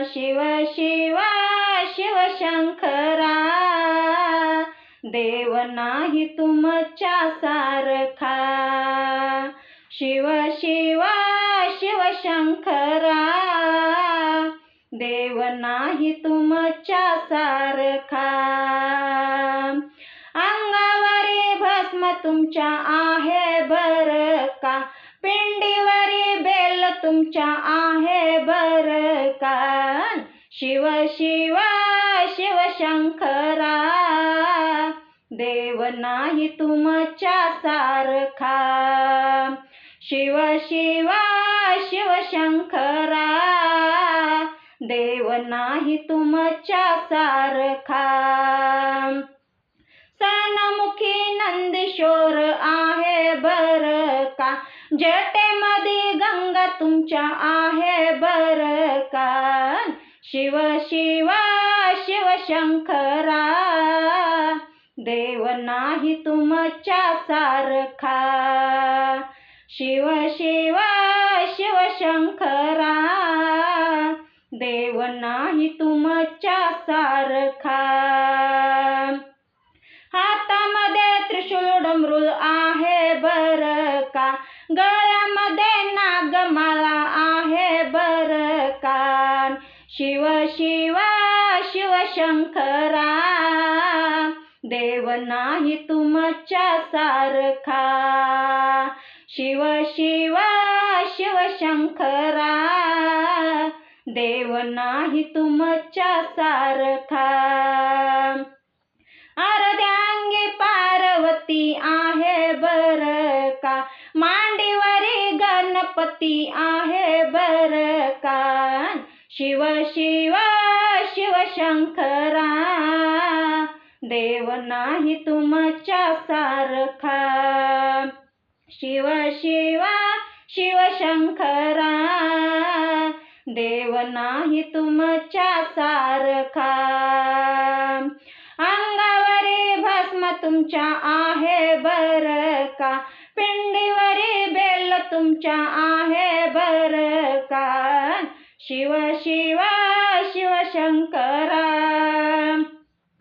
शिव शिव शिवशंकरा, देव नाही तुमच्या सारखा. शिव शिव शिवशंकरा, देव नाही तुमच्या सारखा. अंगावरी भस्म तुमच्या आहे बरं का, पिंडीवरी बेल तुमच्या आहे बरं का. शिव शिव शिवशंकरा, देव नाही तुमच्या सारखा. शिव शिव शिवशंकरा, देव नाही तुमच्या सारखा. सनमुखी नंदीश्वर आहे बरं का, जटेमध्ये गंगा तुमच्या आहे बरं का. शिव शिव शिवशंकरा, देव नाही तुमच्या सारखा. शिव शिव शिवशंकरा, देव नाही तुमच्या सारखा. हातामध्ये त्रिशूळ डमरू आहे बरं का, गळ्यामध्ये नागमाळा आहे बरं का. शिव शिव शिवशंकरा, देव नाही तुमच्या सारखा. शिव शिव शिवशंकरा, देव नाही तुमच्या सारखा. अर्ध्यांगी पार्वती आहे बरं का, मांडीवरी गणपती आहे बरं का. शिव शिव शिवशंकरा, देव नाही तुमच्या सारखा. शिव शिव शिवशंकरा, देव नाही तुमच्या सारखा. अंगावरी भस्म तुमच्या आहे बरं का, पिंडीवरी बेल तुमच्या आहे बरं का. शिव शिव शिवशंकरा,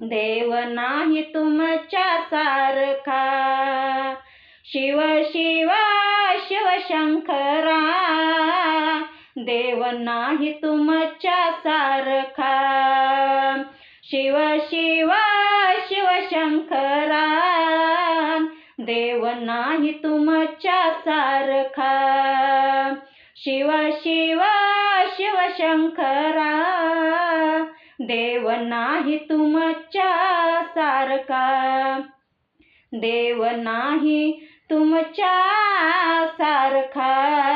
देव नाही तुमच्या सारखा. शिव शिव शिवशंकरा, देव नाही तुमच्या सारखा. शिव शिव शिवशंकरा, देव नाही तुमच्या सारखा. शिव शिव शिवशंकरा, देव नाही तुमच्या सारखा. देव नाही तुमच्या सारखा.